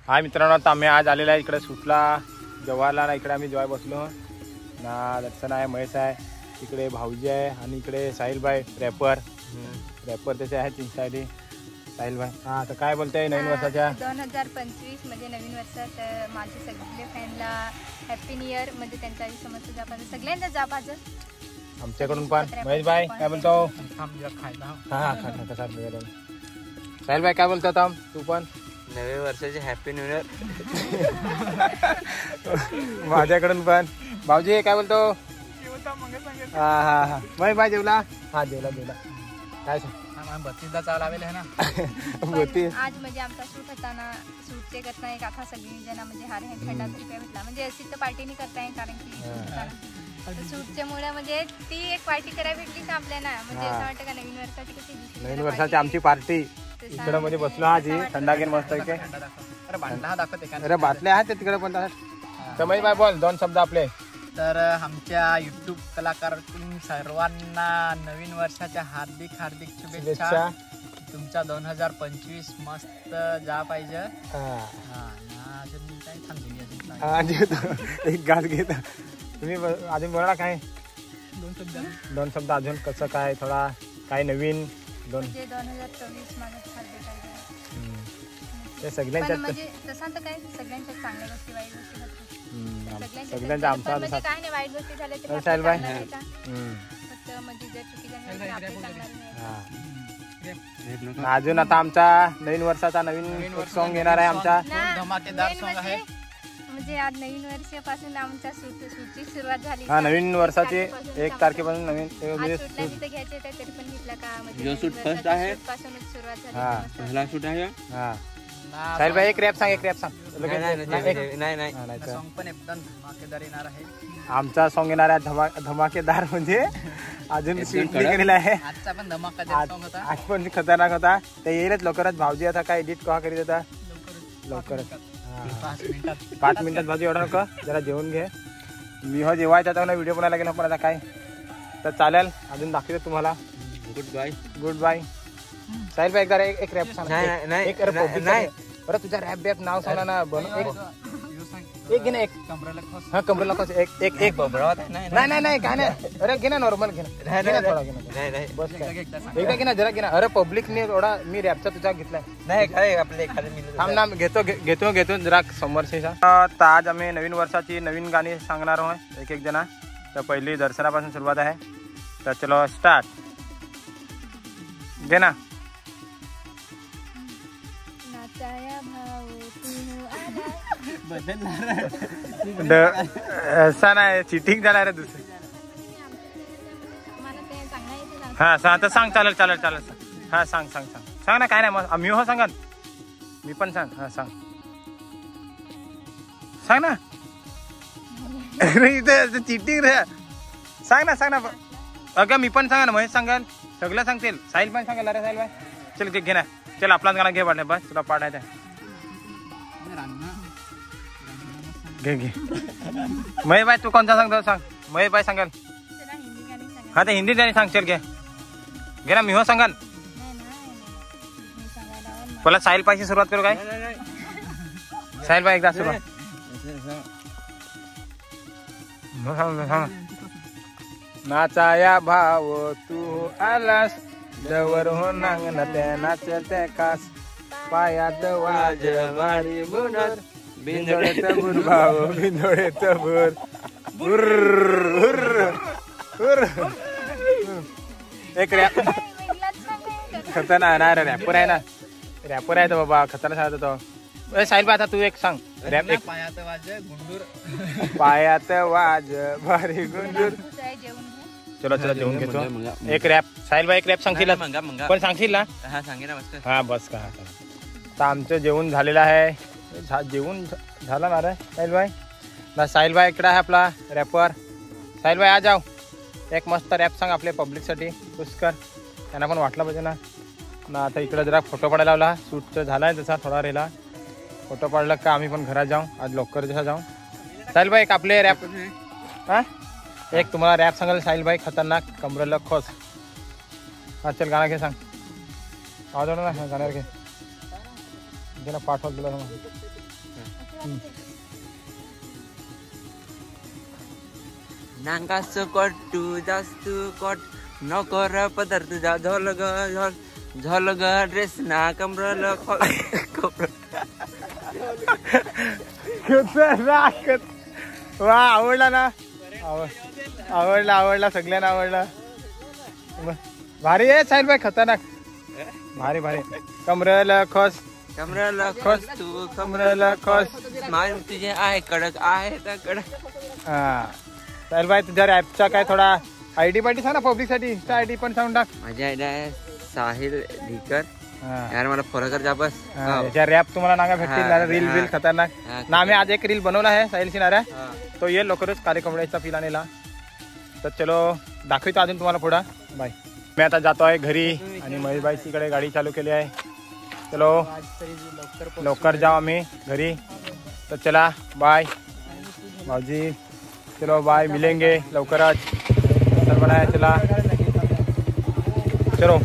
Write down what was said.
हाय मित्रांनो, आता आम्ही आज आलेला आहे इकडे शूटला जवाहरला. इकडे आम्ही जेव्हा बसलो ना, दर्शन आहे, महेश आहे, इकडे भाऊजी आहे आणि इकडे साहिलभाई रॅपर त्याचे आहेत इन्स्टाडी साहिलभाई. हा, तर काय बोलताय नवीन वर्षाच्या 2025 म्हणजे नवीन वर्षात माझे सगळे फॅनला हॅपी न्यू इयर. म्हणजे त्यांच्या समस्त जापाचं सगळ्यांना जापाचं आमच्याकडून पण. महेश भाई काय बोलतो? हा, साहिलभाई काय बोलतो? आता तू पण नवीन वर्षाचे हॅपी न्यू इयर माझ्याकडून पण. भाऊजी काय बोलतो? हा हा हा. महेश भाई जेवला? हा जेवला. काय सांग? 32दा चाल आलेला आहे ना. आज म्हणजे आमचा शूट होता ना, शूटचे करता एक आता सगळी जण म्हणजे हार हँड थंडाचा रुपया भेटला. म्हणजे अशी तर पार्टी नाही करता येईल कारण की शूटच्या मुळे म्हणजे ती एक पार्टी करायला भेटली का आपल्याला. म्हणजे असं वाटतं का नवीन वर्षाची कशी नवीन वर्षाची आमची पार्टी इकडे म्हणजे बसलो हा जी थंडा घेऊन मस्त. अरे बाटल्या आहेत तिकडे पण. महेश भाई बोल दोन शब्द आपले. तर आमच्या यूट्यूब कलाकारातून सर्वांना नवीन वर्षाच्या हार्दिक शुभेच्छा. तुमचा 2025 मस्त जा पाहिजे. एक गाज घेत तुम्ही अजून बोला काय दोन शब्द अजून कसं काय थोडा काय नवीन 2024 माझा ते सगळ्यांच्या म्हणजे तसं तर काय सगळ्यांच्या चांगल्या गोष्टी वाईट गोष्टी होतात. सगळ्यांचा आमचा म्हणजे काय नाही वाईट गोष्टी झाल्या तर साहिलभाई फक्त म्हणजे जर चुकी झाली अजून आता आमचा नवीन वर्षाचा नवीन सॉन्ग येणार आहे आमचा. धमाकेदार सॉन्ग आहे. म्हणजे आज नवीन वर्षापासून आमच्या शूटची सुरुवात झाली. हा, नवीन वर्षाची 1 तारखेपासून नवीन घ्यायचे तरी पण घेतला का म्हणजे शूट फर्स्ट आहे पासूनच सुरुवात झाली. हा, पहिला शूट आहे. हा साहिलभाई एक रॅप सांग. नाही सॉन्ग पण एकदम धमाकेदार येणार आहे. आमचा सॉन्ग येणार आहे धमाकेदार. म्हणजे अजून शूट केलेला आहे. आजचा पण धमाकेदार सॉन्ग होता. आज पण खतरनाक होता. ते येईलच लवकरच. भाऊजी आता काय एडिट कवा करीत होता लवकरच 5 मिनिटात. भाऊजी एवढा नको, जरा जेवून घे. मी हो जेवायचा आता व्हिडिओ बनायला गेला पण आता काय तर चालेल. अजून दाखवतो तुम्हाला. गुड बाय साहिलभाई. एकदा एक रॅप सांग. बरं तुझा रॅप नाव सांगा ना. एक घे ना. एक हा कमरेला कस एक नाही काय नाही. अरे घे ना नॉर्मल घे ना थोडा घे ना बस. एकदा घे ना जरा घे ना. अरे पब्लिकने थोडा मी रॅपचा तुझा घेतलाय नाही काय आपले एखादे थांब ना. घेतो जरा समोरशी सांग. तर आज आम्ही नवीन वर्षाची नवीन गाणी सांगणार आहोत एक जना. तर पहिली दर्शनापासून सुरुवात आहे. तर चलो स्टार्ट. घे ना. असा नाही चिटिंग झाला रे दुसरी. हा सांग तर सांग. चालेल. हा सांग ना. काय नाही मग मी हो सांगा. मी पण सांग. हा सांग ना. इथे चिटिंग रे. सांग ना. अगं मी पण सांगा ना. महेश सांगाल सगळं सांगतील. साहिल पण सांगाल. अरे साहिल भाई चल घे ना. चल आपलाच गाणं घे. वाटलं बस तुला पाठ आहे. घे महेश भाई तू कोणता सांगतो सांग. महेश भाई सांगाल. हा ते हिंदी गाणी सांग. चल घे ना. मी हो सांगाल. पहिला साहिल पाहिजे सुरुवात करू काय. साहिल भाई एकदा सुरुवात. नाचाया भाव तू आलास जवर हो नांगण त्या नाचत्या कास पायात वाज वारी बुनर बिंदोळे तबूर भाव बिंदोळे तबूर. एक रॅप खतरनाक ना. रॅपर आहे ना. रॅपर आहे तो बाबा. खतरनाक तो. साहिल भाई आता तू एक सांग रॅप. एक पायात वाज भारी गुंडूर. चलो जेवून घेतो. एक रॅप साहिल भाई एक रॅप सांगशील पण सांगशील ना. हा बस का. तर आमचं जेवण झालेलं आहे. जेवण झालं ना रे साहिल भाई. ना साहिल भाई इकडे आहे आपला रॅपर. साहिल भाई आ जाओ. एक मस्त रॅप सांग आपल्या पब्लिकसाठी. पुष्कर त्यांना पण वाटलं पाहिजे ना. आता इकडे जरा फोटो पडायला लावला. शूटचं झाला आहे तसा थोडा रेला. फोटो पाडला का आम्ही पण घरात जाऊ. आज लवकर जसा जाऊ. साहिल भाई एक आपले रॅप. हा एक तुम्हाला रॅप सांगाल साहिल भाई. खतरनाक कमरेला खोस. हा चल गाणं घे सांग. आवाज ना गाण्यावर घे. पाठवा तुला नांगास कोट तू जास्त कोट नको र पदर तुझा झोल ग झोल ग ड्रेस ना कमरल वा आवडला ना आवडला सगळ्यांना आवडला भारी आहे साहिल भाई खतरनाक भारी भारी कमरल खस तू कमरला खस माय तुझे आहे कडक आहे तर कडक हा साहिल भाई तुझ्या रॅपचा काय थोडा आयडी पार्टी सांग ना पब्लिक साठी इंस्टा आयडी पण सांगून टाक माझी आयडी आहे साहिल ढिकर यार मला फॉलो कर जा बस याच्या रॅप तुम्हाला नागा भेटतील रील बिल खतरनाक ना आम्ही आज एक रील बनवला आहे साहिल सिनाऱ्या तो ये लवकरच कार्यक्रमाचा पिलानेला तर चलो दाखवतो अजून तुम्हाला पुढं बाय मी आता जातो आहे घरी आणि महेशबाईकडे गाडी चालू केली आहे चलो लवकर जाऊ आम्ही घरी तर चला बाय भाऊजी चलो बाय मिलेंगे लवकरच तर बनाया चला चलो